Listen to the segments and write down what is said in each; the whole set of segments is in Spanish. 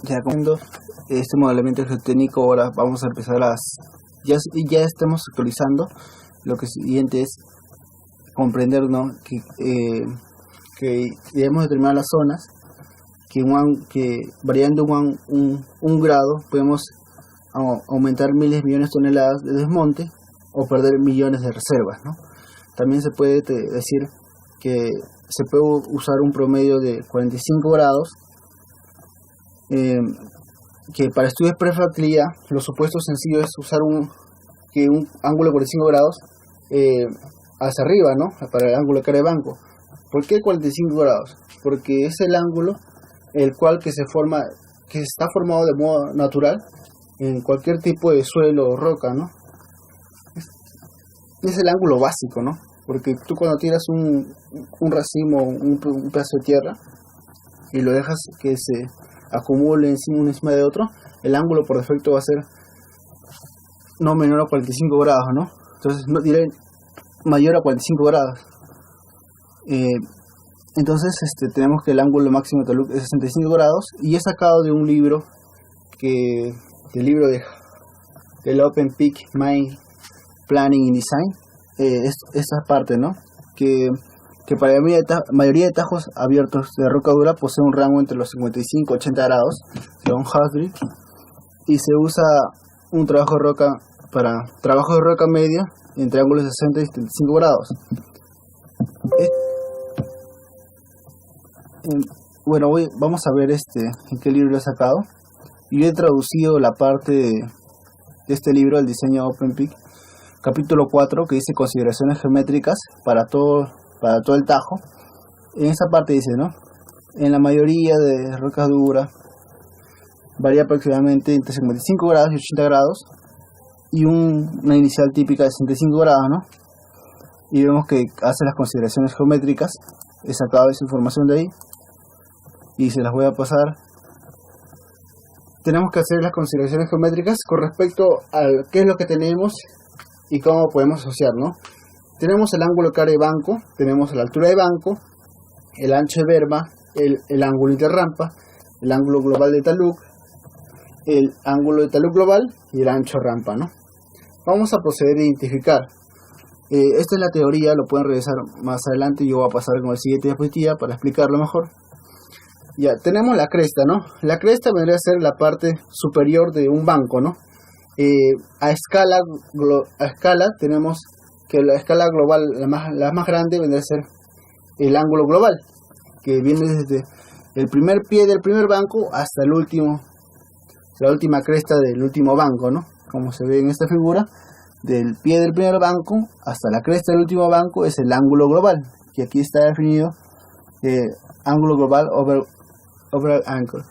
Ya comiendo este modelamiento geotécnico, ahora vamos a empezar ya estamos actualizando. Lo que siguiente es comprender, ¿no? que debemos determinar las zonas, que variando un grado podemos aumentar miles de millones de toneladas de desmonte o perder millones de reservas, ¿no? También se puede decir que se puede usar un promedio de 45 grados, que para estudios de prefractilidad lo supuesto sencillo es usar un ángulo de 45 grados hacia arriba, ¿no? Para el ángulo de cara de banco. ¿Por qué 45 grados? Porque es el ángulo el cual que está formado de modo natural en cualquier tipo de suelo o roca, ¿no? Es el ángulo básico, ¿no? Porque tú cuando tiras un racimo, un pedazo de tierra y lo dejas que se acumule uno encima de otro, el ángulo por defecto va a ser no menor a 45 grados, ¿no? Entonces no diré mayor a 45 grados. Entonces tenemos que el ángulo máximo de talud es 65 grados, y he sacado de un libro del libro del Open Peak Mine Planning and Design, esta parte, ¿no? Que para la mayoría de tajos abiertos de roca dura posee un rango entre los 55 y 80 grados, según Hasbury, y se usa un trabajo de roca media entre ángulos de 60 y 75 grados. Bueno, hoy vamos a ver en qué libro lo he sacado. Yo he traducido la parte de este libro, el diseño Open Peak, capítulo 4, que dice consideraciones geométricas para todo el tajo. En esa parte dice, ¿no? En la mayoría de rocas duras varía aproximadamente entre 55 grados y 80 grados, y una inicial típica de 65 grados, ¿no? Y vemos que hace las consideraciones geométricas. He sacado esa información de ahí y se las voy a pasar. Tenemos que hacer las consideraciones geométricas con respecto a qué es lo que tenemos y cómo podemos asociar, ¿no? Tenemos el ángulo de cara de banco, tenemos la altura de banco, el ancho de berma, el ángulo interrampa, el ángulo global de talud, el ángulo de talud global y el ancho rampa, ¿no? Vamos a proceder a identificar. Esta es la teoría, lo pueden revisar más adelante. Yo voy a pasar con el siguiente diapositiva para explicarlo mejor. Ya, tenemos la cresta, ¿no? La cresta vendría a ser la parte superior de un banco, ¿no? A escala tenemos que la escala global, la más grande, vendría a ser el ángulo global, que viene desde el primer pie del primer banco hasta la última cresta del último banco, ¿no? Como se ve en esta figura, del pie del primer banco hasta la cresta del último banco es el ángulo global, que aquí está definido ángulo global overall angle.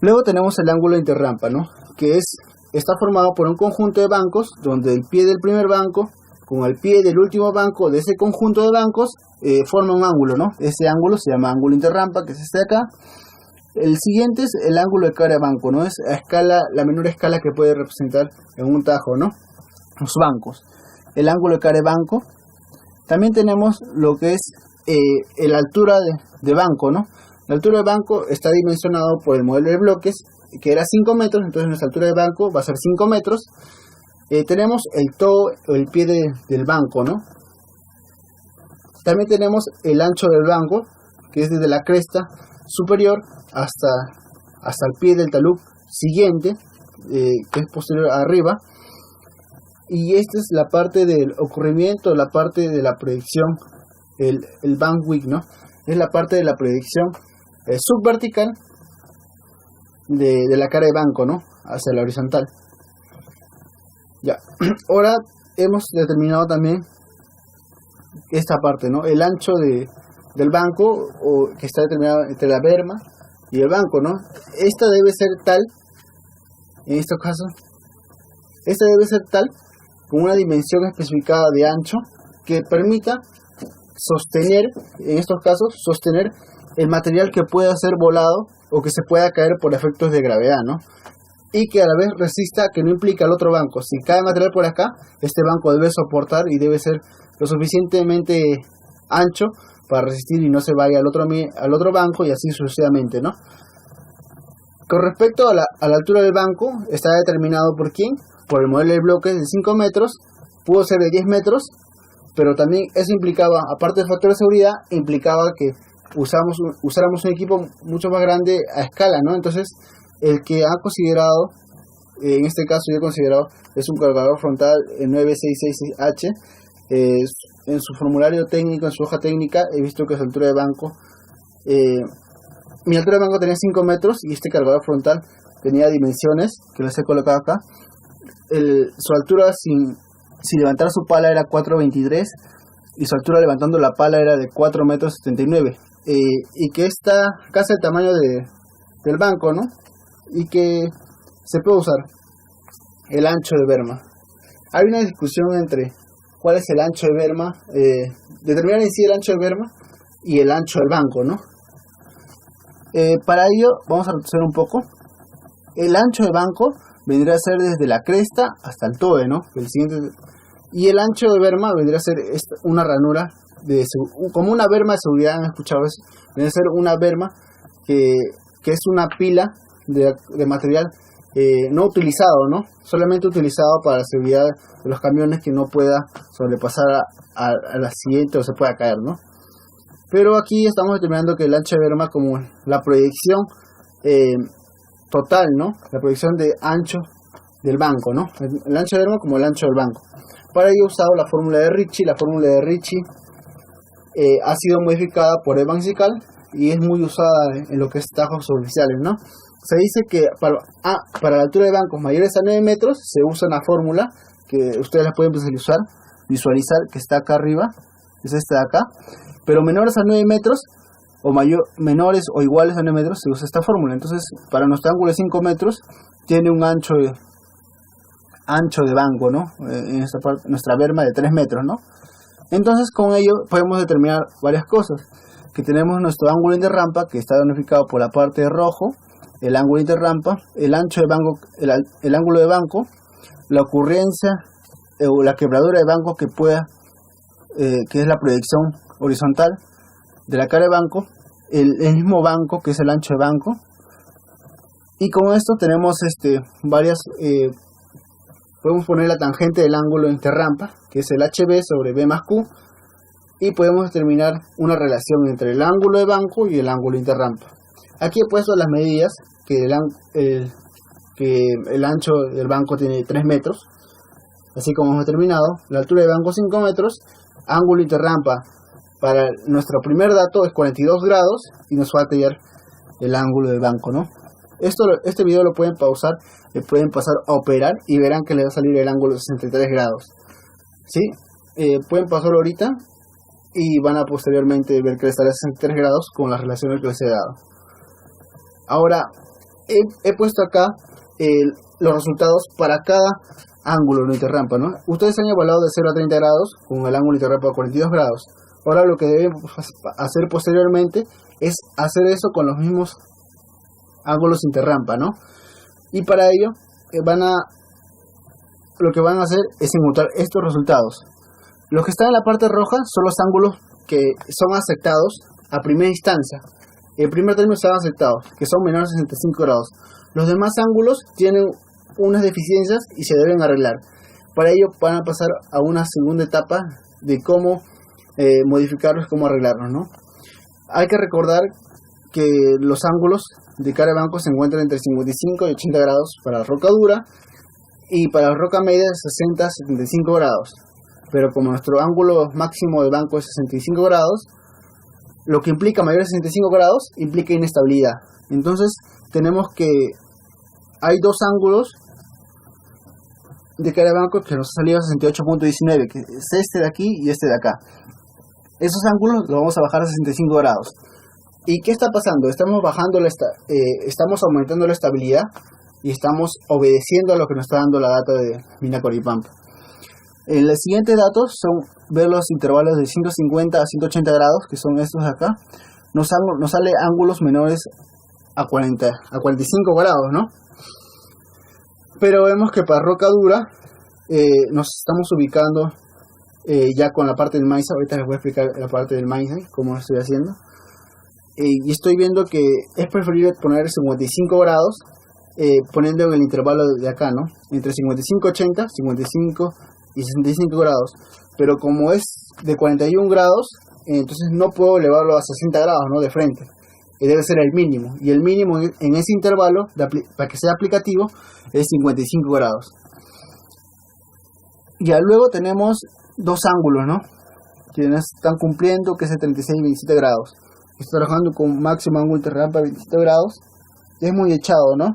Luego tenemos el ángulo interrampa, ¿no? Que está formado por un conjunto de bancos donde el pie del primer banco con el pie del último banco de ese conjunto de bancos forma un ángulo, ¿no? Ese ángulo se llama ángulo interrampa, que es este de acá. El siguiente es el ángulo de cara de banco, ¿no? Es la menor escala que puede representar en un tajo, ¿no? Los bancos. El ángulo de cara de banco. También tenemos lo que es la altura de banco, ¿no? La altura de banco está dimensionado por el modelo de bloques, que era 5 metros, entonces nuestra altura de banco va a ser 5 metros. Tenemos el pie del banco, ¿no? También tenemos el ancho del banco, que es desde la cresta superior hasta el pie del talud siguiente, que es posterior arriba. Y esta es la parte del ocurrimiento, la parte de la proyección, el bandwidth, ¿no? Es la parte de la proyección subvertical de la cara de banco, ¿no? Hacia la horizontal. Ya, ahora hemos determinado también esta parte, ¿no? El ancho del banco, que está determinado entre la berma y el banco, ¿no? Esta debe ser tal, en este caso, con una dimensión especificada de ancho que permita sostener el material que pueda ser volado o que se pueda caer por efectos de gravedad, ¿no? Y que a la vez resista, que no implica al otro banco. Si cae material por acá, este banco debe soportar y debe ser lo suficientemente ancho para resistir y no se vaya al otro banco, y así sucesivamente, ¿no? Con respecto a la altura del banco, está determinado por quién, por el modelo de bloques de 5 metros, pudo ser de 10 metros, pero también eso implicaba, aparte del factor de seguridad, implicaba que usáramos un equipo mucho más grande a escala, ¿no? Entonces, el que ha considerado, en este caso yo he considerado, es un cargador frontal 9666H. En su formulario técnico, en su hoja técnica, he visto que su altura de banco, mi altura de banco tenía 5 metros y este cargador frontal tenía dimensiones, que las he colocado acá. Su altura sin levantar su pala era 4.23 y su altura levantando la pala era de 4.79 m. Y que está casi el tamaño del banco, ¿no? Y que se puede usar el ancho de berma. Hay una discusión entre cuál es el ancho de berma, determinar en sí el ancho de berma y el ancho del banco, ¿no? Para ello vamos a retroceder un poco. El ancho de banco vendría a ser desde la cresta hasta el toe, ¿no? Y el ancho de berma vendría a ser una ranura, como una berma de seguridad, han escuchado eso. Vendría a ser una berma que es una pila de material no utilizado, ¿no? Solamente utilizado para la seguridad de los camiones, que no pueda sobrepasar al accidente o se pueda caer, ¿no? Pero aquí estamos determinando que el ancho de berma como la proyección total, ¿no? La proyección de ancho del banco, ¿no? El ancho de berma como el ancho del banco. Para ello he usado la fórmula de Ritchie. La fórmula de Ritchie ha sido modificada por Evans y Cal y es muy usada en lo que es tajos superficiales, ¿no? Se dice que para la altura de bancos mayores a 9 metros se usa una fórmula que ustedes la pueden visualizar, que está acá arriba, es esta de acá. Pero menores a 9 metros o menores o iguales a 9 metros se usa esta fórmula. Entonces, para nuestro ángulo de 5 metros tiene un ancho de banco, ¿no? En esta parte, nuestra berma de 3 metros, ¿no? Entonces, con ello podemos determinar varias cosas. Que tenemos nuestro ángulo interrampa, que está unificado por la parte de rojo, el ángulo interrampa, el ancho de banco, el ángulo de banco, la ocurrencia o la quebradura de banco que es la proyección horizontal de la cara de banco, el mismo banco que es el ancho de banco. Y con esto tenemos varias, podemos poner la tangente del ángulo interrampa, que es el HB sobre B más Q, y podemos determinar una relación entre el ángulo de banco y el ángulo interrampa. Aquí he puesto las medidas, que el ancho del banco tiene 3 metros, así como hemos determinado, la altura de banco 5 metros, ángulo interrampa para nuestro primer dato es 42 grados y nos falta hallar el ángulo del banco, ¿no? Este video lo pueden pausar, le pueden pasar a operar y verán que le va a salir el ángulo de 63 grados, ¿sí? Pueden pasarlo ahorita y van a posteriormente ver que le sale a 63 grados con las relaciones que les he dado. Ahora he puesto acá los resultados para cada ángulo no interrampa, ¿no? Ustedes han evaluado de 0 a 30 grados con el ángulo interrampa de 42 grados. Ahora lo que debemos hacer posteriormente es hacer eso con los mismos ángulos interrampa, ¿no? Y para ello lo que van a hacer es encontrar estos resultados. Los que están en la parte roja son los ángulos que son aceptados a primera instancia. El primer término están aceptados, que son menores a 65 grados. Los demás ángulos tienen unas deficiencias y se deben arreglar. Para ello van a pasar a una segunda etapa de cómo modificarlos, cómo arreglarlos, ¿no? Hay que recordar que los ángulos de cara de banco se encuentran entre 55 y 80 grados para la roca dura y para la roca media de 60 a 75 grados. Pero como nuestro ángulo máximo de banco es 65 grados, lo que implica mayor de 65 grados implica inestabilidad. Entonces tenemos que hay dos ángulos de cara de banco que nos ha salido a 68.19, que es este de aquí y este de acá. Esos ángulos los vamos a bajar a 65 grados. ¿Y qué está pasando? Estamos aumentando la estabilidad y estamos obedeciendo a lo que nos está dando la data de Mina Coripampa. Los siguientes datos son ver los intervalos de 150 a 180 grados, que son estos de acá. Nos sale ángulos menores a 45 grados, ¿no? Pero vemos que para roca dura nos estamos ubicando ya con la parte del maíz. Ahorita les voy a explicar la parte del maíz, cómo lo estoy haciendo. y estoy viendo que es preferible poner 55 grados, poniendo en el intervalo de acá, ¿no? Entre 55, 80, 55 y 65 grados. Pero como es de 41 grados, entonces no puedo elevarlo a 60 grados, ¿no? De frente. Debe ser el mínimo. Y el mínimo en ese intervalo, para que sea aplicativo, es 55 grados. Ya luego tenemos dos ángulos, ¿no? Quienes están cumpliendo, que es el 36 y 27 grados. Estoy trabajando con máximo ángulo interrampa 27 grados. Es muy echado, ¿no?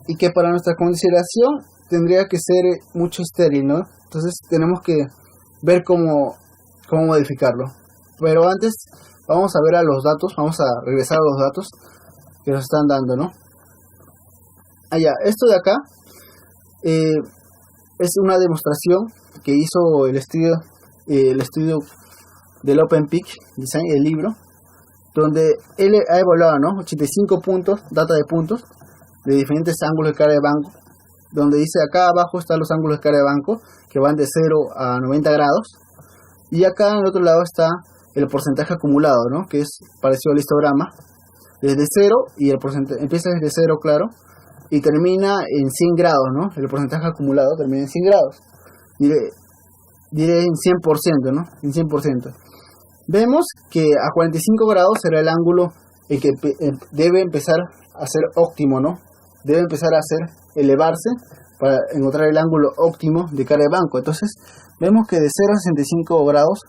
Y que para nuestra consideración tendría que ser mucho estéril, ¿no? Entonces tenemos que ver cómo modificarlo. Pero antes vamos a ver a los datos, vamos a regresar a los datos que nos están dando, ¿no? Esto de acá es una demostración que hizo el estudio del OpenPeak Design, el libro, donde él ha evaluado, ¿no? 85 puntos, data de puntos de diferentes ángulos de cara de banco, donde dice acá abajo están los ángulos de cara de banco que van de 0 a 90 grados, y acá en el otro lado está el porcentaje acumulado, ¿no? Que es parecido al histograma, desde 0, y el porcentaje empieza desde 0, claro, y termina en 100 grados, ¿no? El porcentaje acumulado termina en 100 grados, diré en 100%, ¿no? En 100%. Vemos que a 45 grados será el ángulo en que debe empezar a ser óptimo, ¿no? Debe empezar a elevarse para encontrar el ángulo óptimo de cara de banco. Entonces vemos que de 0 a 65 grados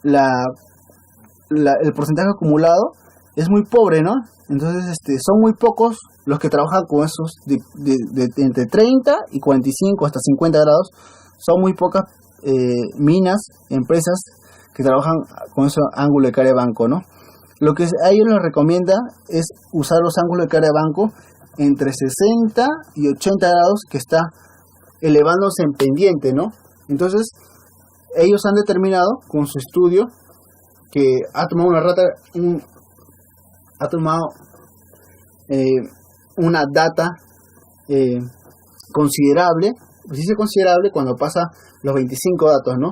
el porcentaje acumulado es muy pobre, ¿no? Entonces son muy pocos los que trabajan con esos de entre 30 y 45 hasta 50 grados. Son muy pocas minas, empresas que trabajan con ese ángulo de cara de banco, ¿no? Lo que a ellos les recomienda es usar los ángulos de cara de banco entre 60 y 80 grados, que está elevándose en pendiente, ¿no? Entonces ellos han determinado con su estudio que ha tomado una data considerable, pues dice considerable cuando pasa los 25 datos, ¿no?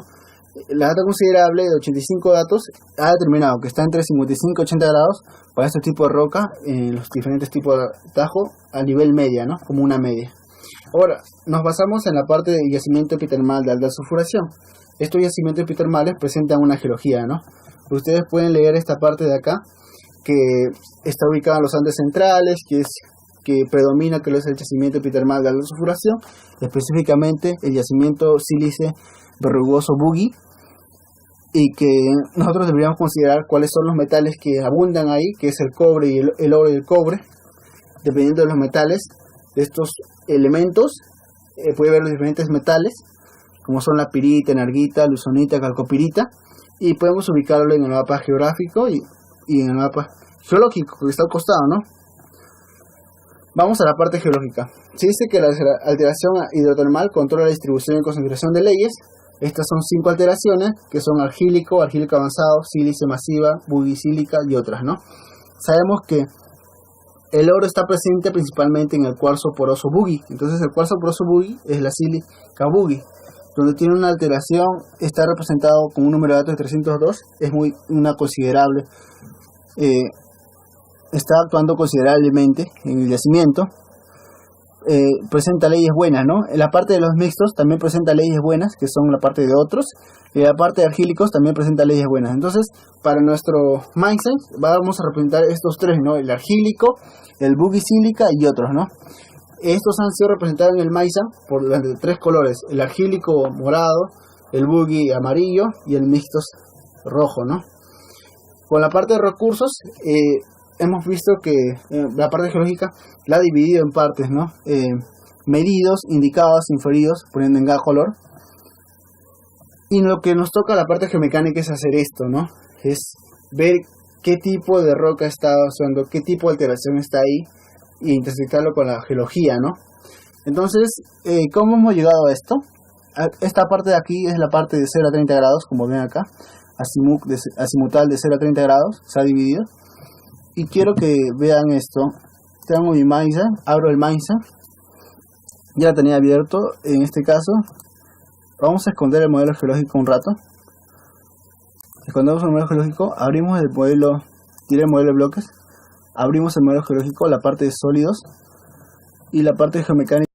La data considerable de 85 datos ha determinado que está entre 55 y 80 grados para este tipo de roca en los diferentes tipos de tajo a nivel media, ¿no? Como una media. Ahora, nos basamos en la parte de yacimiento epitermal de alta sulfuración. Estos yacimientos epitermales presentan una geología, ¿no? Ustedes pueden leer esta parte de acá, que está ubicada en los Andes centrales, que predomina que es el yacimiento epitermal de alta sulfuración, específicamente el yacimiento sílice verrugoso Boogie, y que nosotros deberíamos considerar cuáles son los metales que abundan ahí, que es el cobre y el oro y el cobre. Dependiendo de los metales de estos elementos, puede ver los diferentes metales, como son la pirita, enarguita, luzonita, calcopirita, y podemos ubicarlo en el mapa geográfico y en el mapa geológico que está al costado, ¿no? Vamos a la parte geológica. Se dice que la alteración hidrotermal controla la distribución y concentración de leyes. Estas son 5 alteraciones, que son argílico avanzado, sílice masiva, bugisílica y otras, ¿no? Sabemos que el oro está presente principalmente en el cuarzo poroso Boogie. Entonces el cuarzo poroso Boogie es la sílica Boogie, donde tiene una alteración, está representado con un número de datos de 302, es una considerable, está actuando considerablemente en el yacimiento. Presenta leyes buenas, ¿no? En la parte de los mixtos también presenta leyes buenas, que son la parte de otros, y la parte de argílicos también presenta leyes buenas. Entonces, para nuestro mindset vamos a representar estos tres, ¿no? El argílico, el bugisílica y otros, ¿no? Estos han sido representados en el Maisa por de 3 colores: el argílico morado, el boogie amarillo y el mixtos rojo, ¿no? Con la parte de recursos, hemos visto que la parte geológica la ha dividido en partes, ¿no? Medidos, indicados, inferidos, poniendo en cada color. Y lo que nos toca la parte geomecánica es hacer esto, ¿no? Es ver qué tipo de roca está usando, qué tipo de alteración está ahí, e intersectarlo con la geología, ¿no? Entonces, ¿cómo hemos llegado a esto? Esta parte de aquí es la parte de 0 a 30 grados, como ven acá, azimutal de 0 a 30 grados, se ha dividido. Y quiero que vean esto. Tengo mi Maisa, abro el Maisa, ya la tenía abierto. En este caso vamos a esconder el modelo geológico un rato. Escondemos el modelo geológico, abrimos el modelo tiré el modelo de bloques, abrimos el modelo geológico, la parte de sólidos y la parte de geomecánica.